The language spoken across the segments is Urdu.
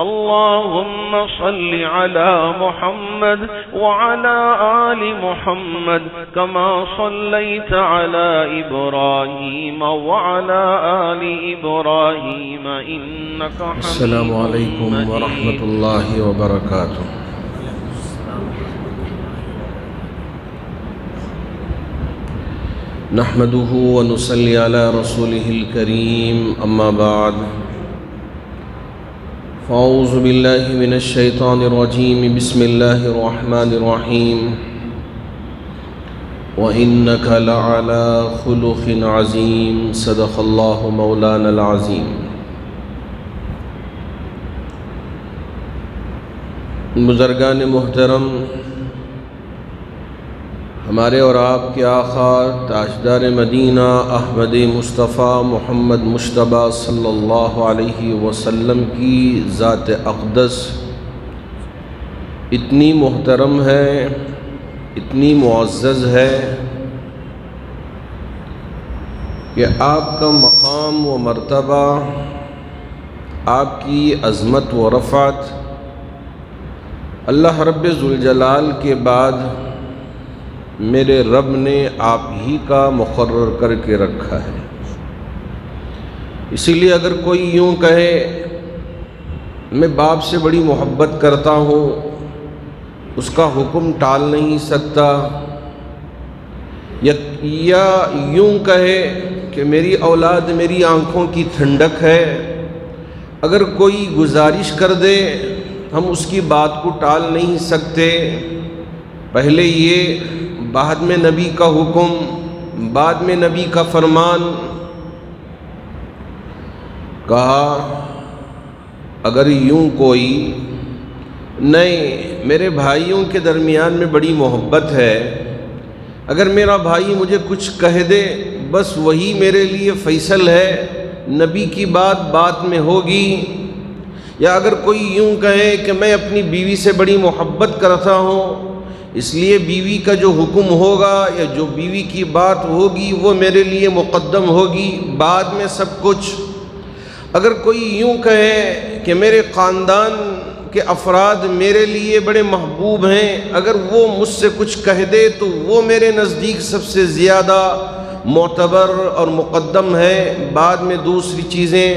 اللهم صل على محمد وعلى آل محمد كما صليت على إبراهيم وعلى آل إبراهيم إنك حميد مجيد. السلام عليكم ورحمة الله وبركاته. نحمده ونصلي على رسوله الكريم أما بعد فأعوذ بالله من الشيطان الرجيم بسم الله الرحمن الرحيم وإنك لعلى خلق عظيم صدق الله مولانا العظيم. بزرگان محترم، ہمارے اور آپ کے آقا تاجدار مدینہ احمد مصطفیٰ محمد مجتبیٰ صلی اللہ علیہ وسلم کی ذات اقدس اتنی محترم ہے، اتنی معزز ہے کہ آپ کا مقام و مرتبہ، آپ کی عظمت و رفعت اللہ رب ذوالجلال کے بعد میرے رب نے آپ ہی کا مقرر کر کے رکھا ہے. اسی لیے اگر کوئی یوں کہے میں باپ سے بڑی محبت کرتا ہوں، اس کا حکم ٹال نہیں سکتا، یا یوں کہے کہ میری اولاد میری آنکھوں کی ٹھنڈک ہے، اگر کوئی گزارش کر دے ہم اس کی بات کو ٹال نہیں سکتے. پہلے یہ، بعد میں نبی کا حکم، بعد میں نبی کا فرمان. کہا اگر یوں کوئی نہیں، میرے بھائیوں کے درمیان میں بڑی محبت ہے، اگر میرا بھائی مجھے کچھ کہہ دے بس وہی میرے لیے فیصل ہے، نبی کی بات میں ہوگی. یا اگر کوئی یوں کہے کہ میں اپنی بیوی سے بڑی محبت کرتا ہوں، اس لیے بیوی کا جو حکم ہوگا یا جو بیوی کی بات ہوگی وہ میرے لیے مقدم ہوگی، بعد میں سب کچھ. اگر کوئی یوں کہے کہ میرے خاندان کے افراد میرے لیے بڑے محبوب ہیں، اگر وہ مجھ سے کچھ کہہ دے تو وہ میرے نزدیک سب سے زیادہ معتبر اور مقدم ہے، بعد میں دوسری چیزیں.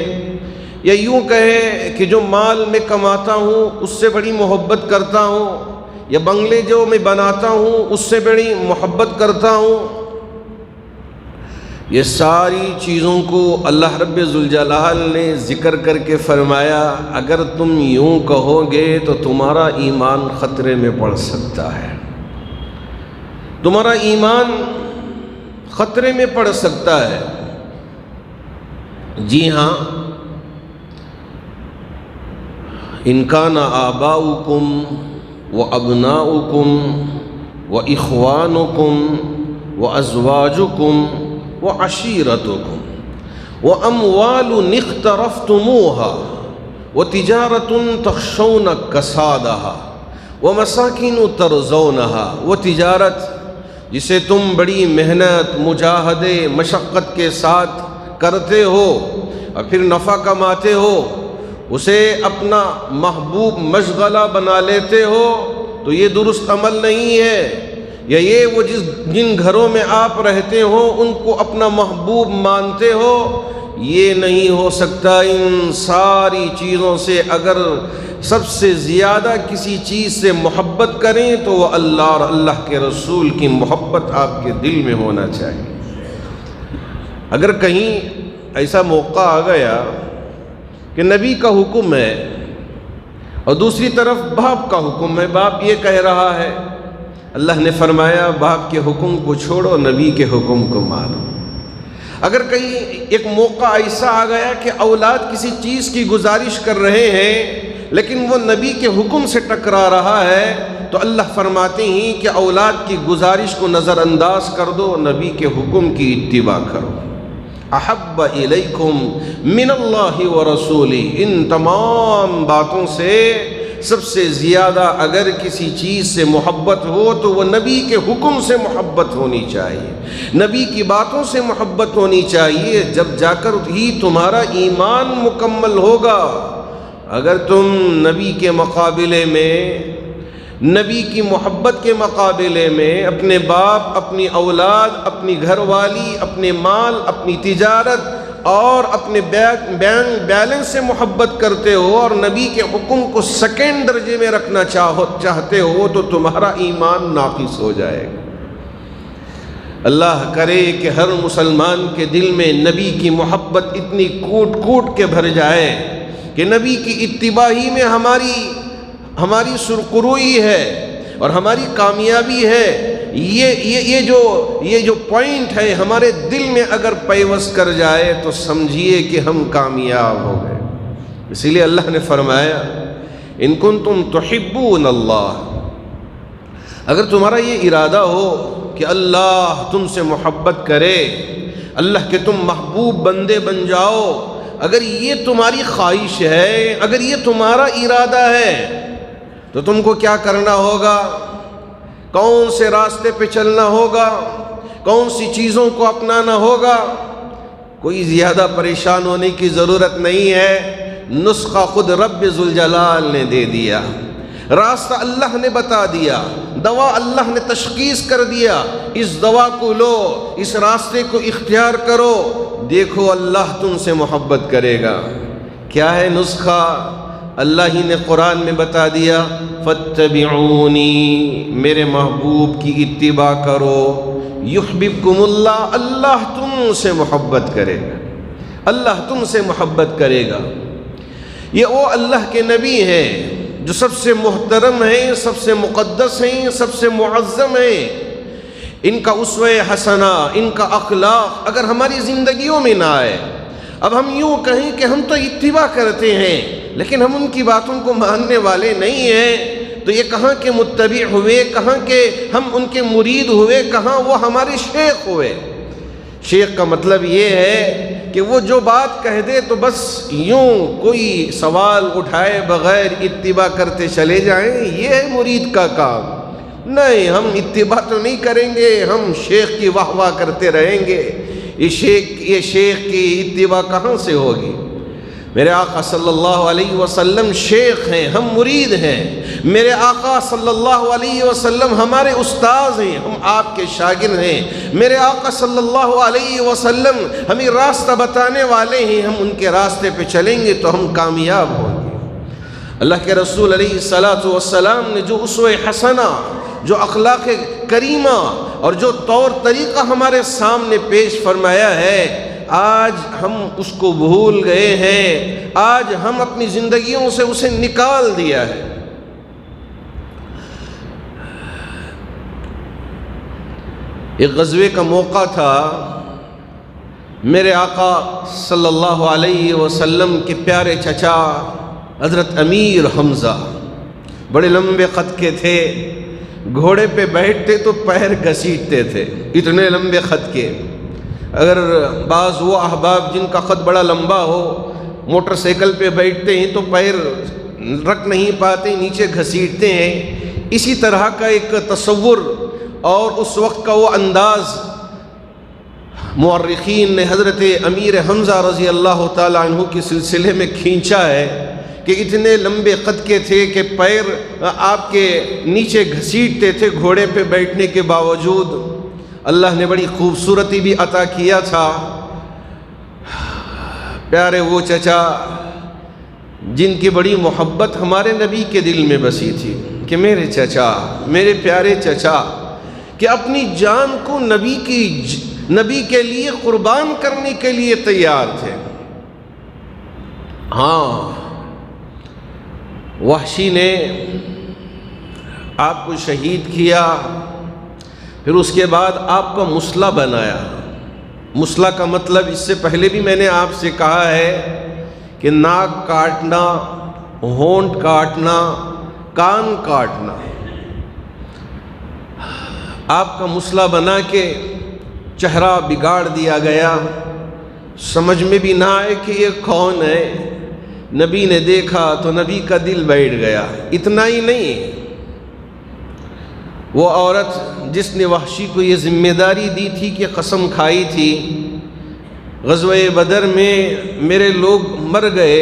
یا یوں کہے کہ جو مال میں کماتا ہوں اس سے بڑی محبت کرتا ہوں، یا بنگلے جو میں بناتا ہوں اس سے بڑی محبت کرتا ہوں. یہ ساری چیزوں کو اللہ رب ذوالجلال نے ذکر کر کے فرمایا اگر تم یوں کہو گے تو تمہارا ایمان خطرے میں پڑ سکتا ہے، تمہارا ایمان خطرے میں پڑ سکتا ہے. جی ہاں، ان کان آباؤکم وَأَبْنَاؤُكُمْ وَإِخْوَانُكُمْ وَأَزْوَاجُكُمْ وَعَشِيرَتُكُمْ وَأَمْوَالٌ اقْتَرَفْتُمُوهَا وَتِجَارَةٌ تَخْشَوْنَ كَسَادَهَا وَمَسَاكِنُ تَرْضَوْنَهَا. وہ تجارت جسے تم بڑی محنت، مجاہدے، مشقت کے ساتھ کرتے ہو اور پھر نفع کماتے ہو، اسے اپنا محبوب مشغلہ بنا لیتے ہو، تو یہ درست عمل نہیں ہے. یا یہ وہ جن گھروں میں آپ رہتے ہو ان کو اپنا محبوب مانتے ہو، یہ نہیں ہو سکتا. ان ساری چیزوں سے اگر سب سے زیادہ کسی چیز سے محبت کریں تو وہ اللہ اور اللہ کے رسول کی محبت آپ کے دل میں ہونا چاہیے. اگر کہیں ایسا موقع آ گیا کہ نبی کا حکم ہے اور دوسری طرف باپ کا حکم ہے، باپ یہ کہہ رہا ہے، اللہ نے فرمایا باپ کے حکم کو چھوڑو، نبی کے حکم کو مانو. اگر کہیں ایک موقع ایسا آ گیا کہ اولاد کسی چیز کی گزارش کر رہے ہیں لیکن وہ نبی کے حکم سے ٹکرا رہا ہے، تو اللہ فرماتے ہیں کہ اولاد کی گزارش کو نظر انداز کر دو، نبی کے حکم کی اتباع کرو. احب الیکم من اللہ ورسولہ. ان تمام باتوں سے سب سے زیادہ اگر کسی چیز سے محبت ہو تو وہ نبی کے حکم سے محبت ہونی چاہیے، نبی کی باتوں سے محبت ہونی چاہیے. جب جا کر ہی تمہارا ایمان مکمل ہوگا. اگر تم نبی کے مقابلے میں، نبی کی محبت کے مقابلے میں اپنے باپ، اپنی اولاد، اپنی گھر والی، اپنے مال، اپنی تجارت اور اپنے بینک بیلنس سے محبت کرتے ہو اور نبی کے حکم کو سیکنڈ درجے میں رکھنا چاہتے ہو تو تمہارا ایمان ناقص ہو جائے گا۔ اللہ کرے کہ ہر مسلمان کے دل میں نبی کی محبت اتنی کوٹ کوٹ کے بھر جائے کہ نبی کی اتباع ہی میں ہماری سرخروئی ہے اور ہماری کامیابی ہے۔ یہ جو پوائنٹ ہے ہمارے دل میں اگر پیوست کر جائے تو سمجھیے کہ ہم کامیاب ہو گئے۔ اسی لیے اللہ نے فرمایا ان کنتم تحبون اللہ، اگر تمہارا یہ ارادہ ہو کہ اللہ تم سے محبت کرے، اللہ کے تم محبوب بندے بن جاؤ، اگر یہ تمہاری خواہش ہے، اگر یہ تمہارا ارادہ ہے تو تم کو کیا کرنا ہوگا؟ کون سے راستے پہ چلنا ہوگا؟ کون سی چیزوں کو اپنانا ہوگا؟ کوئی زیادہ پریشان ہونے کی ضرورت نہیں ہے، نسخہ خود رب ذوالجلال نے دے دیا، راستہ اللہ نے بتا دیا، دوا اللہ نے تشخیص کر دیا، اس دوا کو لو، اس راستے کو اختیار کرو، دیکھو اللہ تم سے محبت کرے گا۔ کیا ہے نسخہ؟ اللہ ہی نے قرآن میں بتا دیا، فاتبعونی، میرے محبوب کی اتباع کرو، یحببکم اللہ، اللہ تم سے محبت کرے گا، اللہ تم سے محبت کرے گا۔ یہ وہ اللہ کے نبی ہیں جو سب سے محترم ہیں، سب سے مقدس ہیں، سب سے معظم ہیں۔ ان کا اسوہ حسنہ، ان کا اخلاق اگر ہماری زندگیوں میں نہ آئے، اب ہم یوں کہیں کہ ہم تو اتباع کرتے ہیں لیکن ہم ان کی باتوں کو ماننے والے نہیں ہیں، تو یہ کہاں کے متبع ہوئے، کہاں کے ہم ان کے مرید ہوئے، کہاں وہ ہمارے شیخ ہوئے۔ شیخ کا مطلب یہ ہے کہ وہ جو بات کہہ دے تو بس یوں کوئی سوال اٹھائے بغیر اتباع کرتے چلے جائیں، یہ ہے مرید کا کام۔ نہیں، ہم اتباع تو نہیں کریں گے، ہم شیخ کی واہ واہ کرتے رہیں گے۔ یہ شیخ کی اتباع کہاں سے ہوگی؟ میرے آقا صلی اللہ علیہ وسلم شیخ ہیں، ہم مرید ہیں۔ میرے آقا صلی اللہ علیہ وسلم ہمارے استاذ ہیں، ہم آپ کے شاگرد ہیں۔ میرے آقا صلی اللہ علیہ وسلم ہمیں راستہ بتانے والے ہیں، ہم ان کے راستے پہ چلیں گے تو ہم کامیاب ہوں گے۔ اللہ کے رسول علیہ الصلاۃ والسلام نے جو اسوہ حسنہ، جو اخلاق کریمہ اور جو طور طریقہ ہمارے سامنے پیش فرمایا ہے، آج ہم اس کو بھول گئے ہیں، آج ہم اپنی زندگیوں سے اسے نکال دیا ہے۔ ایک غزوے کا موقع تھا، میرے آقا صلی اللہ علیہ وسلم کے پیارے چچا حضرت امیر حمزہ بڑے لمبے قد کے تھے، گھوڑے پہ بیٹھتے تو پیر گھسیٹتے تھے، اتنے لمبے قد کے۔ اگر بعض وہ احباب جن کا قد بڑا لمبا ہو موٹر سائیکل پہ بیٹھتے ہیں تو پیر رکھ نہیں پاتے، نیچے گھسیٹتے ہیں۔ اسی طرح کا ایک تصور اور اس وقت کا وہ انداز مورخین نے حضرت امیر حمزہ رضی اللہ تعالی عنہ کے سلسلے میں کھینچا ہے کہ اتنے لمبے قد کے تھے کہ پیر آپ کے نیچے گھسیٹتے تھے گھوڑے پہ بیٹھنے کے باوجود۔ اللہ نے بڑی خوبصورتی بھی عطا کیا تھا۔ پیارے وہ چچا جن کی بڑی محبت ہمارے نبی کے دل میں بسی تھی کہ میرے چچا، میرے پیارے چچا، کہ اپنی جان کو نبی کے لیے قربان کرنے کے لیے تیار تھے۔ ہاں، وحشی نے آپ کو شہید کیا، پھر اس کے بعد آپ کا مسلح بنایا۔ مسلح کا مطلب اس سے پہلے بھی میں نے آپ سے کہا ہے کہ ناک کاٹنا، ہونٹ کاٹنا، کان کاٹنا، آپ کا مسلح بنا کے چہرہ بگاڑ دیا گیا، سمجھ میں بھی نہ آئے کہ یہ کون ہے۔ نبی نے دیکھا تو نبی کا دل بیٹھ گیا۔ اتنا ہی نہیں، وہ عورت جس نے وحشی کو یہ ذمہ داری دی تھی کہ قسم کھائی تھی غزوہ بدر میں میرے لوگ مر گئے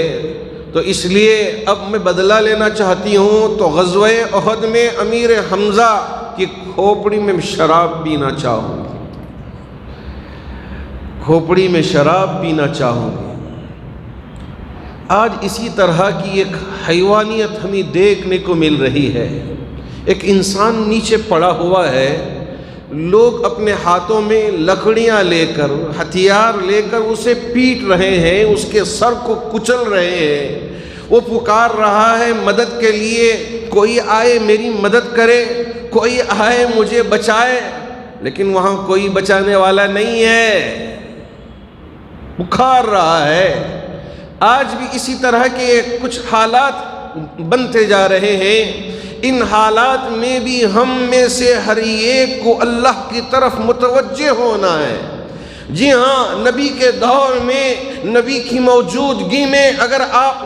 تو اس لیے اب میں بدلہ لینا چاہتی ہوں، تو غزوہ احد میں امیر حمزہ کی کھوپڑی میں شراب پینا چاہوں گی، کھوپڑی میں شراب پینا چاہوں گی۔ آج اسی طرح کی ایک حیوانیت ہمیں دیکھنے کو مل رہی ہے۔ ایک انسان نیچے پڑا ہوا ہے، لوگ اپنے ہاتھوں میں لکڑیاں لے کر، ہتھیار لے کر اسے پیٹ رہے ہیں، اس کے سر کو کچل رہے ہیں۔ وہ پکار رہا ہے مدد کے لیے، کوئی آئے میری مدد کرے، کوئی آئے مجھے بچائے، لیکن وہاں کوئی بچانے والا نہیں ہے، پکار رہا ہے۔ آج بھی اسی طرح کے کچھ حالات بنتے جا رہے ہیں۔ ان حالات میں بھی ہم میں سے ہر ایک کو اللہ کی طرف متوجہ ہونا ہے۔ جی ہاں، نبی کے دور میں، نبی کی موجودگی میں اگر آپ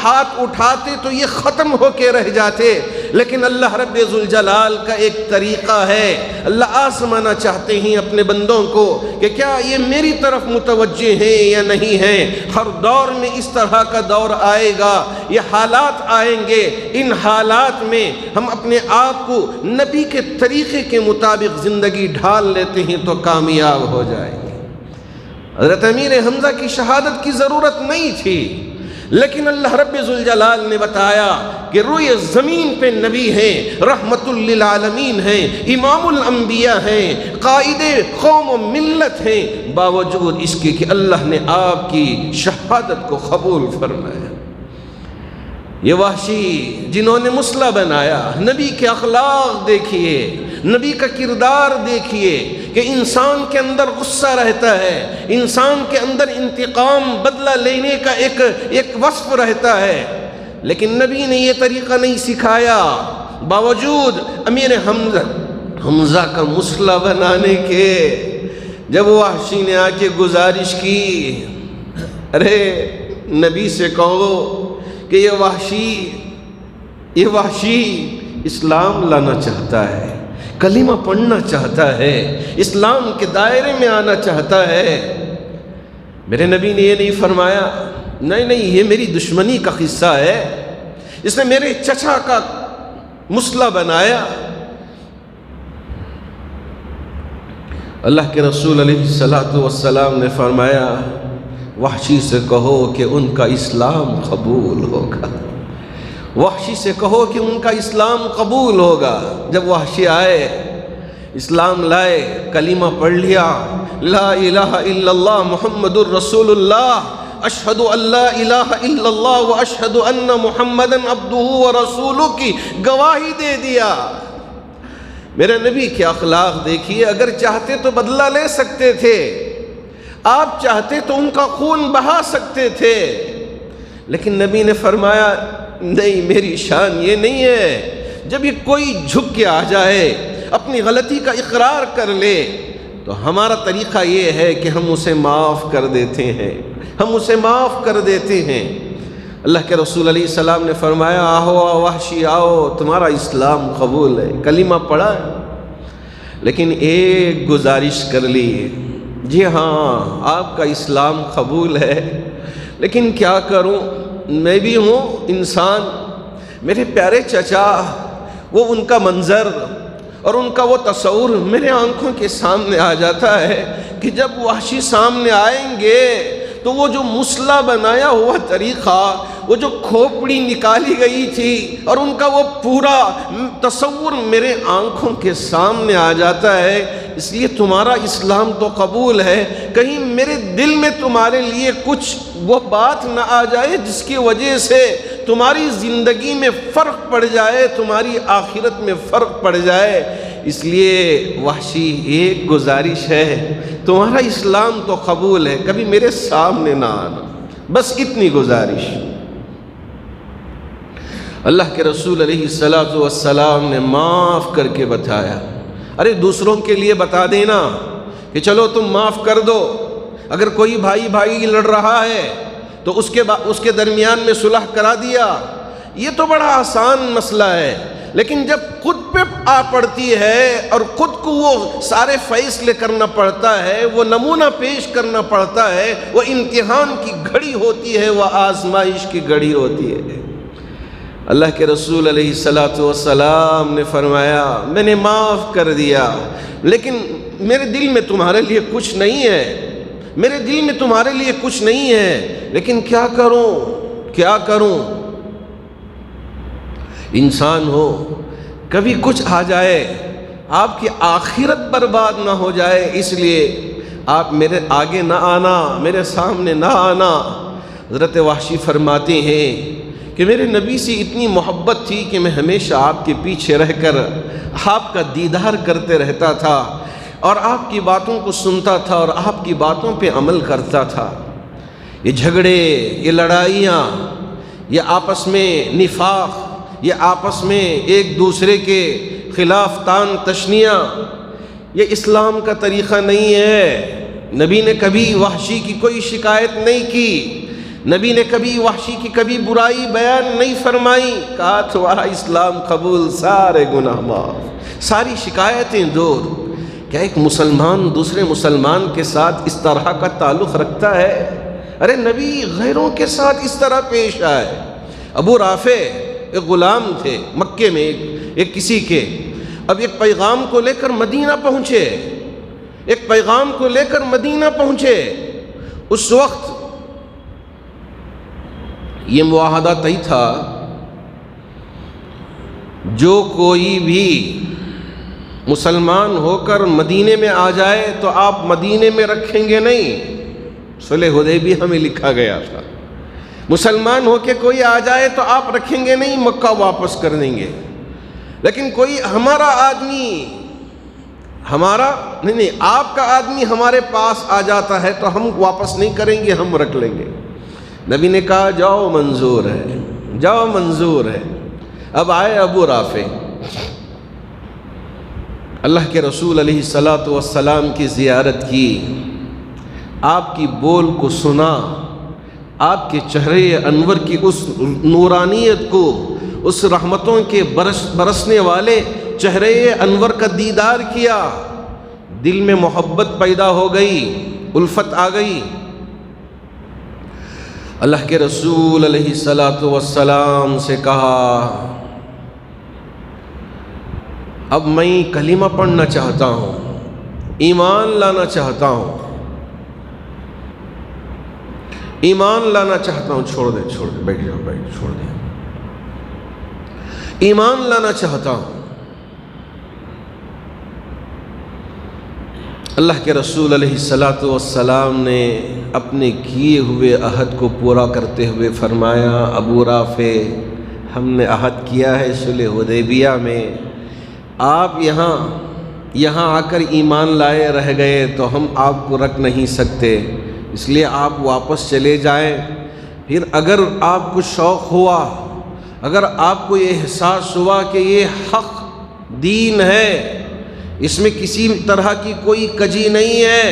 ہاتھ اٹھاتے تو یہ ختم ہو کے رہ جاتے، لیکن اللہ رب ذوالجلال کا ایک طریقہ ہے۔ اللہ آزمانا چاہتے ہیں اپنے بندوں کو کہ کیا یہ میری طرف متوجہ ہیں یا نہیں ہیں۔ ہر دور میں اس طرح کا دور آئے گا، یہ حالات آئیں گے۔ ان حالات میں ہم اپنے آپ کو نبی کے طریقے کے مطابق زندگی ڈھال لیتے ہیں تو کامیاب ہو جائیں گے۔ حضرت امیر حمزہ کی شہادت کی ضرورت نہیں تھی، لیکن اللہ رب ذوالجلال نے بتایا کہ روئے زمین پہ نبی ہیں، رحمت للعالمین ہیں، امام الانبیاء ہیں، قائد قوم و ملت ہیں، باوجود اس کے کہ اللہ نے آپ کی شہادت کو قبول فرمایا۔ یہ وحشی جنہوں نے مسلح بنایا، نبی کے اخلاق دیکھیے، نبی کا کردار دیکھیے کہ انسان کے اندر غصہ رہتا ہے، انسان کے اندر انتقام بدلہ لینے کا ایک وصف رہتا ہے، لیکن نبی نے یہ طریقہ نہیں سکھایا۔ باوجود امیر حمزہ کا مسلح بنانے کے، جب وحشی نے آ کے گزارش کی، ارے نبی سے کہو کہ یہ وحشی اسلام لانا چاہتا ہے، کلمہ پڑھنا چاہتا ہے، اسلام کے دائرے میں آنا چاہتا ہے۔ میرے نبی نے یہ نہیں فرمایا نہیں یہ میری دشمنی کا قصہ ہے، اس نے میرے چچا کا مسلح بنایا۔ اللہ کے رسول علیہ السلام نے فرمایا وحشی سے کہو کہ ان کا اسلام قبول ہوگا، وحشی سے کہو کہ ان کا اسلام قبول ہوگا۔ جب وحشی آئے، اسلام لائے، کلمہ پڑھ لیا، لا الہ الا اللہ محمد الرسول اللہ، اشہد ان لا الہ الا اللہ و اشہد ان محمدا عبدہ و رسولہ کی گواہی دے دیا۔ میرے نبی کے اخلاق دیکھیے، اگر چاہتے تو بدلہ لے سکتے تھے، آپ چاہتے تو ان کا خون بہا سکتے تھے، لیکن نبی نے فرمایا نہیں، میری شان یہ نہیں ہے۔ جب یہ کوئی جھک کے آ جائے، اپنی غلطی کا اقرار کر لے، تو ہمارا طریقہ یہ ہے کہ ہم اسے معاف کر دیتے ہیں، ہم اسے معاف کر دیتے ہیں۔ اللہ کے رسول علیہ السلام نے فرمایا آؤ وحشی آؤ، تمہارا اسلام قبول ہے، کلمہ پڑھا ہے، لیکن ایک گزارش کر لی، جی ہاں آپ کا اسلام قبول ہے، لیکن کیا کروں، میں بھی ہوں انسان۔ میرے پیارے چچا، وہ ان کا منظر اور ان کا وہ تصور میرے آنکھوں کے سامنے آ جاتا ہے کہ جب وحشی سامنے آئیں گے تو وہ جو مسلح بنایا ہوا طریقہ، وہ جو کھوپڑی نکالی گئی تھی اور ان کا وہ پورا تصور میرے آنکھوں کے سامنے آ جاتا ہے۔ اس لیے تمہارا اسلام تو قبول ہے، کہیں میرے دل میں تمہارے لیے کچھ وہ بات نہ آ جائے جس کی وجہ سے تمہاری زندگی میں فرق پڑ جائے، تمہاری آخرت میں فرق پڑ جائے۔ اس لیے وحشی ایک گزارش ہے، تمہارا اسلام تو قبول ہے، کبھی میرے سامنے نہ آنا، بس اتنی گزارش۔ اللہ کے رسول علیہ السلام نے معاف کر کے بتایا۔ ارے دوسروں کے لیے بتا دینا کہ چلو تم معاف کر دو، اگر کوئی بھائی لڑ رہا ہے تو اس کے درمیان میں صلح کرا دیا، یہ تو بڑا آسان مسئلہ ہے۔ لیکن جب خود پہ آ پڑتی ہے اور خود کو وہ سارے فیصلے کرنا پڑتا ہے، وہ نمونہ پیش کرنا پڑتا ہے، وہ امتحان کی گھڑی ہوتی ہے، وہ آزمائش کی گھڑی ہوتی ہے۔ اللہ کے رسول علیہ السلام نے فرمایا میں نے معاف کر دیا، لیکن میرے دل میں تمہارے لیے کچھ نہیں ہے، میرے دل میں تمہارے لیے کچھ نہیں ہے، لیکن کیا کروں؟ انسان ہو، کبھی کچھ آ جائے، آپ کی آخرت برباد نہ ہو جائے، اس لیے آپ میرے آگے نہ آنا، میرے سامنے نہ آنا۔ حضرت وحشی فرماتے ہیں کہ میرے نبی سے اتنی محبت تھی کہ میں ہمیشہ آپ کے پیچھے رہ کر آپ کا دیدار کرتے رہتا تھا اور آپ کی باتوں کو سنتا تھا اور آپ کی باتوں پہ عمل کرتا تھا۔ یہ جھگڑے، یہ لڑائیاں، یہ آپس میں نفاق، یہ آپس میں ایک دوسرے کے خلاف تان تشنیاں، یہ اسلام کا طریقہ نہیں ہے۔ نبی نے کبھی وحشی کی کوئی شکایت نہیں کی، نبی نے کبھی وحشی کی کبھی برائی بیان نہیں فرمائی، کہا تمہارا اسلام قبول، سارے گناہ معاف، ساری شکایتیں دور۔ کیا ایک مسلمان دوسرے مسلمان کے ساتھ اس طرح کا تعلق رکھتا ہے؟ ارے نبی غیروں کے ساتھ اس طرح پیش آئے۔ ابو رافع ایک غلام تھے مکے میں، ایک کسی کے، اب ایک پیغام کو لے کر مدینہ پہنچے، ایک پیغام کو لے کر مدینہ پہنچے۔ اس وقت یہ معاہدہ طے تھا، جو کوئی بھی مسلمان ہو کر مدینے میں آ جائے تو آپ مدینے میں رکھیں گے نہیں۔ صلح حدیبیہ میں لکھا گیا تھا مسلمان ہو کے کوئی آ جائے تو آپ رکھیں گے نہیں، مکہ واپس کر دیں گے۔ لیکن کوئی ہمارا آدمی، نہیں آپ کا آدمی ہمارے پاس آ جاتا ہے تو ہم واپس نہیں کریں گے، ہم رکھ لیں گے۔ نبی نے کہا جاؤ منظور ہے، جاؤ منظور ہے۔ اب آئے ابو رافع، اللہ کے رسول علیہ السلام کی زیارت کی، آپ کی بول کو سنا، آپ کے چہرے انور کی اس نورانیت کو، اس رحمتوں کے برسنے والے چہرے انور کا دیدار کیا، دل میں محبت پیدا ہو گئی، الفت آ گئی۔ اللہ کے رسول علیہ السلام سے کہا اب میں کلمہ پڑھنا چاہتا ہوں، ایمان لانا چاہتا ہوں، ایمان لانا چاہتا ہوں۔ چھوڑ دے بیٹھ جاؤ، چھوڑ دے، ایمان لانا چاہتا ہوں۔ اللہ کے رسول علیہ السلام نے اپنے کیے ہوئے عہد کو پورا کرتے ہوئے فرمایا ابو رافع، ہم نے عہد کیا ہے صلح حدیبیہ میں، آپ یہاں آ کر ایمان لائے رہ گئے تو ہم آپ کو رکھ نہیں سکتے، اس لیے آپ واپس چلے جائیں۔ پھر اگر آپ کو شوق ہوا، اگر آپ کو یہ احساس ہوا کہ یہ حق دین ہے، اس میں کسی طرح کی کوئی کجی نہیں ہے،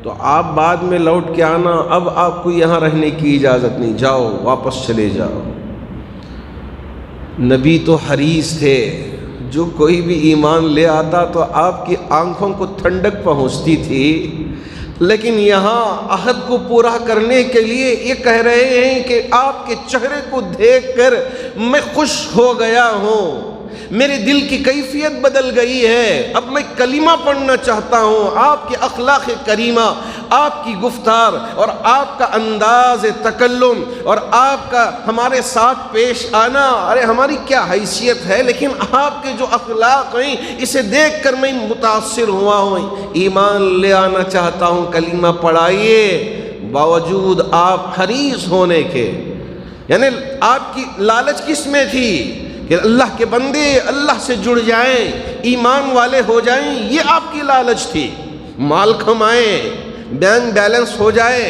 تو آپ بعد میں لوٹ کے آنا، اب آپ کو یہاں رہنے کی اجازت نہیں، جاؤ واپس چلے جاؤ۔ نبی تو حریص تھے، جو کوئی بھی ایمان لے آتا تو آپ کی آنکھوں کو ٹھنڈک پہنچتی تھی، لیکن یہاں عہد کو پورا کرنے کے لیے یہ کہہ رہے ہیں کہ آپ کے چہرے کو دیکھ کر میں خوش ہو گیا ہوں، میرے دل کی کیفیت بدل گئی ہے، اب میں کلمہ پڑھنا چاہتا ہوں۔ آپ کے اخلاق کریمہ، آپ کی گفتار اور آپ کا انداز تکلم اور آپ کا ہمارے ساتھ پیش آنا، ارے ہماری کیا حیثیت ہے، لیکن آپ کے جو اخلاق ہیں اسے دیکھ کر میں متاثر ہوا ہوں، ایمان لے آنا چاہتا ہوں، کلمہ پڑھائیے۔ باوجود آپ حریص ہونے کے، یعنی آپ کی لالچ کس میں تھی کہ اللہ کے بندے اللہ سے جڑ جائیں، ایمان والے ہو جائیں، یہ آپ کی لالچ تھی۔ مال کمائیں، بینک بیلنس ہو جائے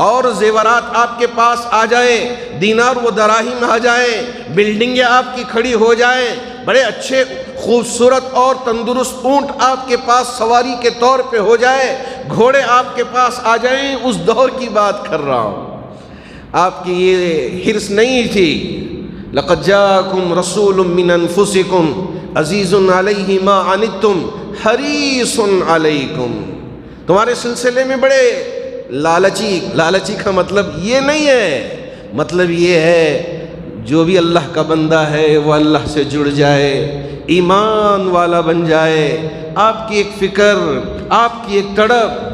اور زیورات آپ کے پاس آ جائیں، دینار و دراہم آ جائیں، بلڈنگیں آپ کی کھڑی ہو جائیں، بڑے اچھے خوبصورت اور تندرست اونٹ آپ کے پاس سواری کے طور پہ ہو جائے، گھوڑے آپ کے پاس آ جائیں، اس دور کی بات کر رہا ہوں۔ آپ کی یہ حرص نہیں تھی، لقد جاءکم رسول من انفسکم عزیز علیہ ما عنتم حریص علیکم. تمہارے سلسلے میں بڑے لالچی کا مطلب یہ نہیں ہے، مطلب یہ ہے جو بھی اللہ کا بندہ ہے وہ اللہ سے جڑ جائے، ایمان والا بن جائے، آپ کی ایک فکر، آپ کی ایک تڑپ.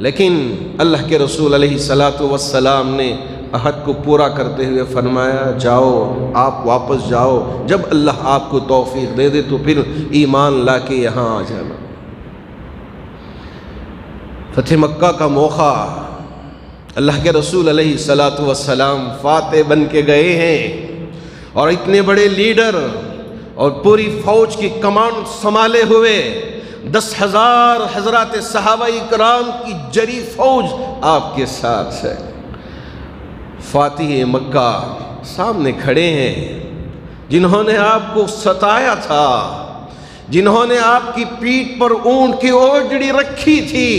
لیکن اللہ کے رسول علیہ الصلاۃ والسلام نے عہد کو پورا کرتے ہوئے فرمایا جاؤ، آپ واپس جاؤ، جب اللہ آپ کو توفیق دے دے تو پھر ایمان لا کے یہاں آ جانا. فتح مکہ کا موقع، اللہ کے رسول علیہ الصلاۃ والسلام فاتح بن کے گئے ہیں، اور اتنے بڑے لیڈر اور پوری فوج کی کمانڈ سنبھالے ہوئے 10,000 حضرات صحابہ کرام کی جری فوج آپ کے ساتھ ہے. فاتح مکہ سامنے کھڑے ہیں، جنہوں نے آپ کو ستایا تھا، جنہوں نے آپ کی پیٹھ پر اونٹ کی اوجڑی رکھی تھی،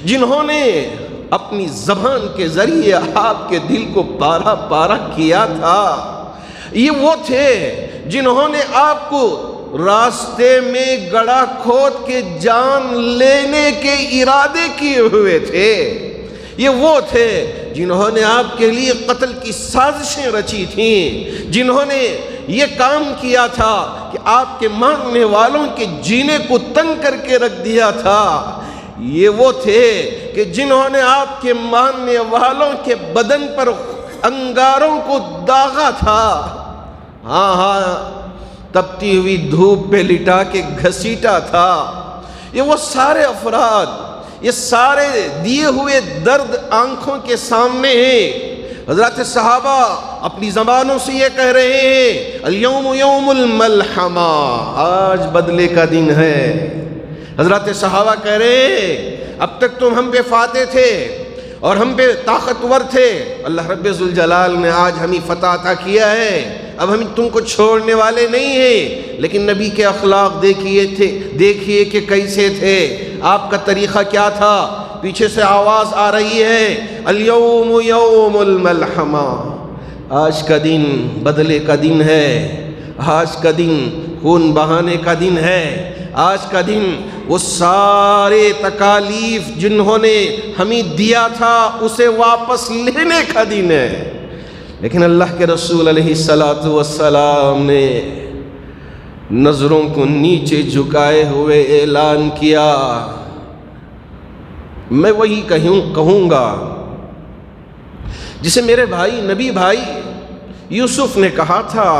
جنہوں نے اپنی زبان کے ذریعے آپ کے دل کو پارا پارا کیا تھا. یہ وہ تھے جنہوں نے آپ کو راستے میں گڑھا کھود کے جان لینے کے ارادے کیے ہوئے تھے. یہ وہ تھے جنہوں نے آپ کے لیے قتل کی سازشیں رچی تھیں، جنہوں نے یہ کام کیا تھا کہ آپ کے ماننے والوں کے جینے کو تنگ کر کے رکھ دیا تھا. یہ وہ تھے کہ جنہوں نے آپ کے ماننے والوں کے بدن پر انگاروں کو داغا تھا، ہاں تپتی ہوئی دھوپ پہ لٹا کے گھسیٹا تھا. یہ وہ سارے افراد، یہ سارے دیے ہوئے درد آنکھوں کے سامنے ہیں. حضرات صحابہ اپنی زبانوں سے یہ کہہ رہے ہیں الیوم یوم الملحمہ، آج بدلے کا دن ہے. حضرات صحابہ کہہ رہے ہیں اب تک تم ہم پہ فاتح تھے اور ہم پہ طاقتور تھے، اللہ رب ذوالجلال نے آج ہمیں فتح عطا کیا ہے، اب ہم تم کو چھوڑنے والے نہیں ہیں. لیکن نبی کے اخلاق دیکھیے کہ کیسے تھے، آپ کا طریقہ کیا تھا. پیچھے سے آواز آ رہی ہے الیوم یوم الملحمہ، آج کا دن بدلے کا دن ہے، آج کا دن خون بہانے کا دن ہے، آج کا دن وہ سارے تکالیف جنہوں نے ہمیں دیا تھا اسے واپس لینے کا دن ہے. لیکن اللہ کے رسول علیہ الصلاۃ والسلام نے نظروں کو نیچے جھکائے ہوئے اعلان کیا، میں وہی کہوں گا جسے میرے بھائی نبی بھائی یوسف نے کہا تھا.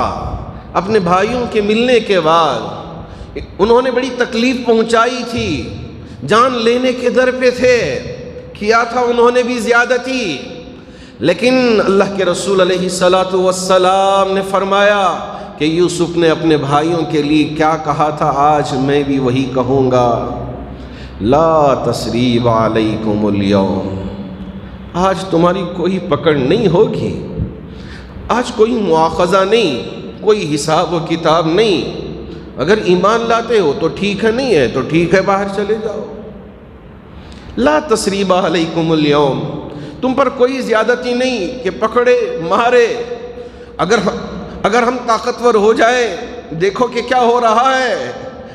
اپنے بھائیوں کے ملنے کے بعد انہوں نے بڑی تکلیف پہنچائی تھی، جان لینے کے در پہ تھے، کیا تھا انہوں نے بھی زیادتی. لیکن اللہ کے رسول علیہ الصلاۃ والسلام نے فرمایا کہ یوسف نے اپنے بھائیوں کے لیے کیا کہا تھا، آج میں بھی وہی کہوں گا. لا تثریب علیکم اليوم، آج تمہاری کوئی پکڑ نہیں ہوگی، آج کوئی مواخذہ نہیں، کوئی حساب و کتاب نہیں. اگر ایمان لاتے ہو تو ٹھیک ہے، نہیں ہے تو ٹھیک ہے، باہر چلے جاؤ. لا تثریب علیکم اليوم، تم پر کوئی زیادتی نہیں کہ پکڑے مارے. اگر ہم طاقتور ہو جائے، دیکھو کہ کیا ہو رہا ہے.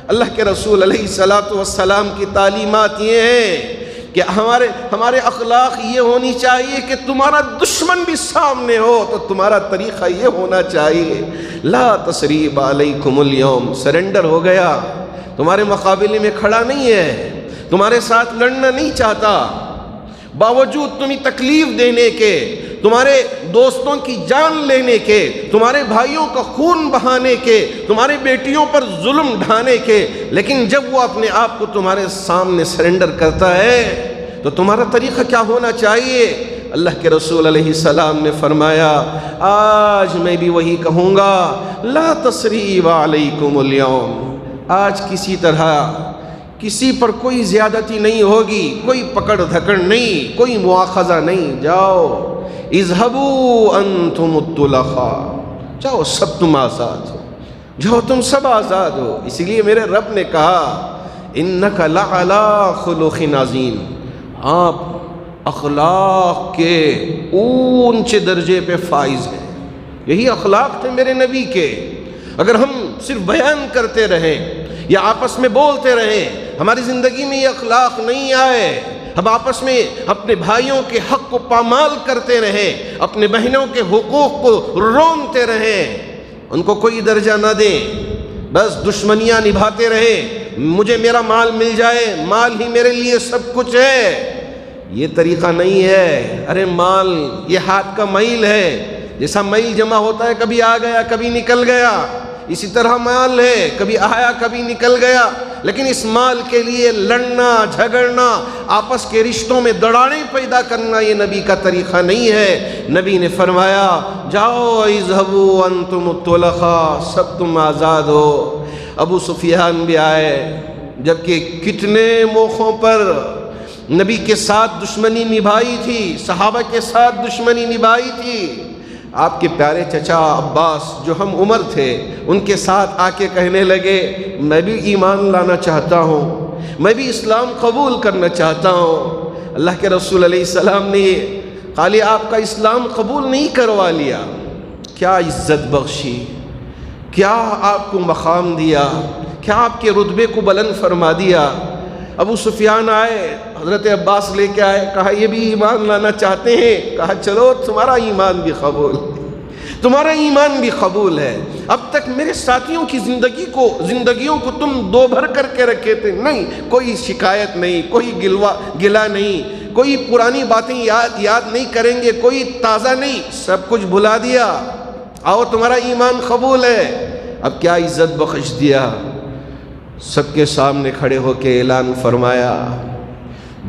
اللہ کے رسول علیہ الصلاۃ والسلام کی تعلیمات یہ ہیں کہ ہمارے اخلاق یہ ہونی چاہیے کہ تمہارا دشمن بھی سامنے ہو تو تمہارا طریقہ یہ ہونا چاہیے لا تثریب علیکم اليوم، سرنڈر ہو گیا، تمہارے مقابلے میں کھڑا نہیں ہے، تمہارے ساتھ لڑنا نہیں چاہتا، باوجود تمہیں تکلیف دینے کے، تمہارے دوستوں کی جان لینے کے، تمہارے بھائیوں کا خون بہانے کے، تمہارے بیٹیوں پر ظلم ڈھانے کے. لیکن جب وہ اپنے آپ کو تمہارے سامنے سرنڈر کرتا ہے تو تمہارا طریقہ کیا ہونا چاہیے. اللہ کے رسول علیہ السلام نے فرمایا آج میں بھی وہی کہوں گا لا تثریب علیکم اليوم، آج کسی طرح کسی پر کوئی زیادتی نہیں ہوگی، کوئی پکڑ دھکڑ نہیں، کوئی مواخذہ نہیں. جاؤ اذهبوا انتم الطلقاء، جاؤ سب تم آزاد ہو، جاؤ تم سب آزاد ہو. اسی لیے میرے رب نے کہا انک لعلی خلق عظیم، آپ اخلاق کے اونچے درجے پہ فائز ہیں، یہی اخلاق تھے میرے نبی کے۔ اگر ہم صرف بیان کرتے رہیں یا آپس میں بولتے رہیں، ہماری زندگی میں یہ اخلاق نہیں آئے، ہم آپس میں اپنے بھائیوں کے حق کو پامال کرتے رہیں، اپنے بہنوں کے حقوق کو رونتے رہیں، ان کو کوئی درجہ نہ دیں، بس دشمنیاں نبھاتے رہیں، مجھے میرا مال مل جائے، مال ہی میرے لیے سب کچھ ہے، یہ طریقہ نہیں ہے۔ ارے مال یہ ہاتھ کا میل ہے، جیسا میل جمع ہوتا ہے کبھی آ گیا کبھی نکل گیا، اسی طرح مال ہے، کبھی آیا کبھی نکل گیا، لیکن اس مال کے لیے لڑنا جھگڑنا، آپس کے رشتوں میں دراڑیں پیدا کرنا، یہ نبی کا طریقہ نہیں ہے۔ نبی نے فرمایا جاؤ اذهبوا انتم الطلقاء، سب تم آزاد ہو۔ ابو سفیان بھی آئے، جبکہ کتنے موقعوں پر نبی کے ساتھ دشمنی نبھائی تھی، صحابہ کے ساتھ دشمنی نبھائی تھی۔ آپ کے پیارے چچا عباس جو ہم عمر تھے، ان کے ساتھ آ کے کہنے لگے میں بھی ایمان لانا چاہتا ہوں، میں بھی اسلام قبول کرنا چاہتا ہوں۔ اللہ کے رسول علیہ السلام نے خالی آپ کا اسلام قبول نہیں کروا لیا، کیا عزت بخشی، کیا آپ کو مقام دیا، کیا آپ کے رتبے کو بلند فرما دیا۔ ابو سفیان آئے، حضرت عباس لے کے آئے، کہا یہ بھی ایمان لانا چاہتے ہیں؟ کہا چلو تمہارا ایمان بھی قبول، تمہارا ایمان بھی قبول ہے۔ اب تک میرے ساتھیوں کی زندگیوں کو تم دو بھر کر کے رکھے تھے، نہیں کوئی شکایت نہیں، کوئی گلا نہیں، کوئی پرانی باتیں یاد نہیں کریں گے، کوئی تازہ نہیں، سب کچھ بھلا دیا، آؤ تمہارا ایمان قبول ہے۔ اب کیا عزت بخش دیا، سب کے سامنے کھڑے ہو کے اعلان فرمایا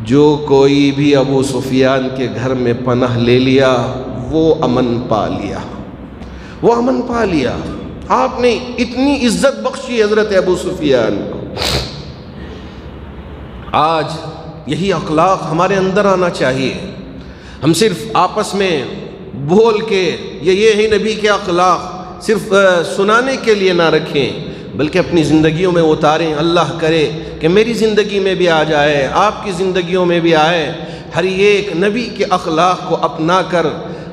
جو کوئی بھی ابو سفیان کے گھر میں پناہ لے لیا وہ امن پا لیا، وہ امن پا لیا۔ آپ نے اتنی عزت بخشی حضرت ابو سفیان کو۔ آج یہی اخلاق ہمارے اندر آنا چاہیے، ہم صرف آپس میں بول کے یہ ہے نبی کے اخلاق صرف سنانے کے لیے نہ رکھیں، بلکہ اپنی زندگیوں میں اتاریں۔ اللہ کرے کہ میری زندگی میں بھی آ جائے، آپ کی زندگیوں میں بھی آئے۔ ہر ایک نبی کے اخلاق کو اپنا کر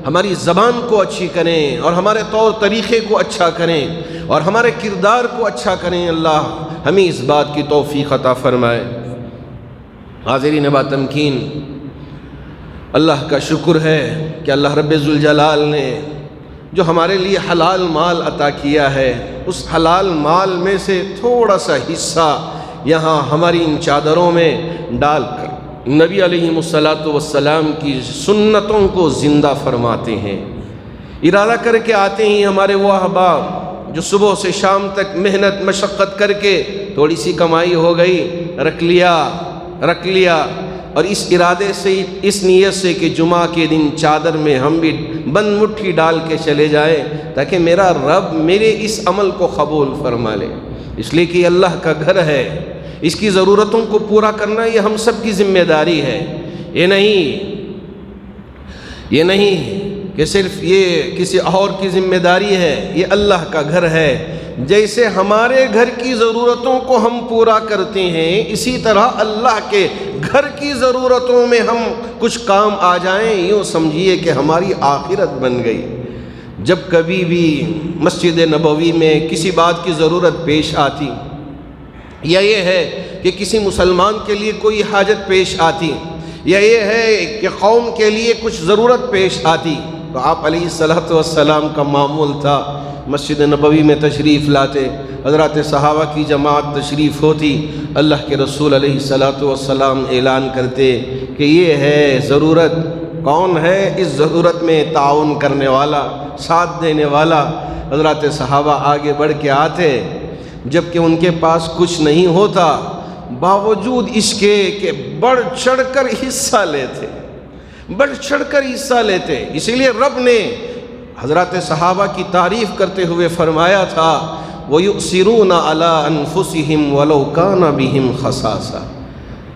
ہماری زبان کو اچھی کریں اور ہمارے طور طریقے کو اچھا کریں اور ہمارے کردار کو اچھا کریں۔ اللہ ہمیں اس بات کی توفیق عطا فرمائے۔ حاضرین با تمکین، اللہ کا شکر ہے کہ اللہ رب ذوالجلال نے جو ہمارے لیے حلال مال عطا کیا ہے، اس حلال مال میں سے تھوڑا سا حصہ یہاں ہماری ان چادروں میں ڈال کر نبی علیہ السلام کی سنتوں کو زندہ فرماتے ہیں۔ ارادہ کر کے آتے ہیں ہمارے وہ احباب جو صبح سے شام تک محنت مشقت کر کے تھوڑی سی کمائی ہو گئی رکھ لیا، اور اس ارادے سے، اس نیت سے کہ جمعہ کے دن چادر میں ہم بھی بند مٹھی ڈال کے چلے جائیں تاکہ میرا رب میرے اس عمل کو قبول فرما لے، اس لیے کہ اللہ کا گھر ہے، اس کی ضرورتوں کو پورا کرنا یہ ہم سب کی ذمہ داری ہے۔ یہ نہیں کہ صرف یہ کسی اور کی ذمہ داری ہے، یہ اللہ کا گھر ہے۔ جیسے ہمارے گھر کی ضرورتوں کو ہم پورا کرتے ہیں، اسی طرح اللہ کے گھر کی ضرورتوں میں ہم کچھ کام آ جائیں، یوں سمجھیے کہ ہماری آخرت بن گئی۔ جب کبھی بھی مسجد نبوی میں کسی بات کی ضرورت پیش آتی، یا یہ ہے کہ کسی مسلمان کے لیے کوئی حاجت پیش آتی، یا یہ ہے کہ قوم کے لیے کچھ ضرورت پیش آتی، تو آپ علیہ السلام کا معمول تھا مسجد نبوی میں تشریف لاتے، حضرات صحابہ کی جماعت تشریف ہوتی، اللہ کے رسول علیہ السلام اعلان کرتے کہ یہ ہے ضرورت، کون ہے اس ضرورت میں تعاون کرنے والا، ساتھ دینے والا۔ حضرات صحابہ آگے بڑھ کے آتے، جبکہ ان کے پاس کچھ نہیں ہوتا، باوجود اس کے کہ بڑھ چڑھ کر حصہ لیتے۔ اسی لیے رب نے حضرات صحابہ کی تعریف کرتے ہوئے فرمایا تھا وَيُؤْثِرُونَ عَلَىٰ أَنفُسِهِمْ وَلَوْ كَانَ بِهِمْ خَصَاصَةٌ،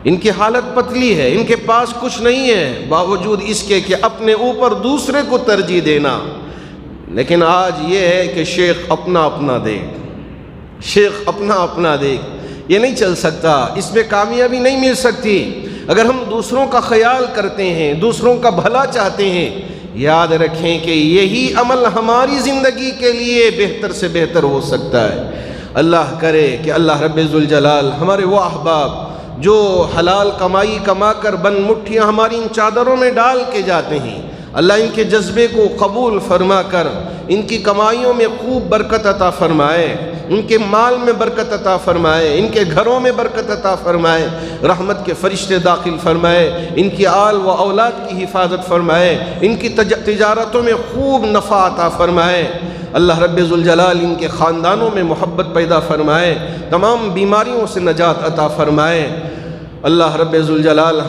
ان کی حالت پتلی ہے، ان کے پاس کچھ نہیں ہے، باوجود اس کے کہ اپنے اوپر دوسرے کو ترجیح دینا۔ لیکن آج یہ ہے کہ شیخ اپنا دیکھ، یہ نہیں چل سکتا، اس میں کامیابی نہیں مل سکتی۔ اگر ہم دوسروں کا خیال کرتے ہیں، دوسروں کا بھلا چاہتے ہیں، یاد رکھیں کہ یہی عمل ہماری زندگی کے لیے بہتر سے بہتر ہو سکتا ہے۔ اللہ کرے کہ اللہ رب ذوالجلال ہمارے وہ احباب جو حلال کمائی کما کر بند مٹھیاں ہماری ان چادروں میں ڈال کے جاتے ہیں، اللہ ان کے جذبے کو قبول فرما کر ان کی کمائیوں میں خوب برکت عطا فرمائے، ان کے مال میں برکت عطا فرمائے، ان کے گھروں میں برکت عطا فرمائے، رحمت کے فرشتے داخل فرمائے، ان کی آل و اولاد کی حفاظت فرمائے، ان کی تجارتوں میں خوب نفع عطا فرمائے۔ اللہ رب ذوالجلال ان کے خاندانوں میں محبت پیدا فرمائے، تمام بیماریوں سے نجات عطا فرمائے۔ اللہ رب ذوالجلال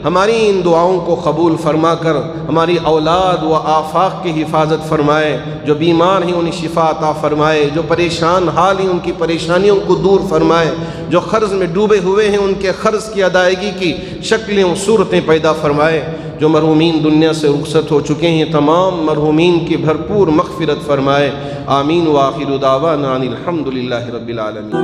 ہماری ان دعاؤں کو قبول فرما کر ہماری اولاد و آفاق کی حفاظت فرمائے، جو بیمار ہیں انہیں شفا عطا فرمائے، جو پریشان حال ہیں ان کی پریشانیوں کو دور فرمائے، جو قرض میں ڈوبے ہوئے ہیں ان کے قرض کی ادائیگی کی شکلیں و صورتیں پیدا فرمائے، جو مرحومین دنیا سے رخصت ہو چکے ہیں تمام مرحومین کی بھرپور مغفرت فرمائے۔ آمین وآخر دعوانا ان الحمد للہ رب العالمین۔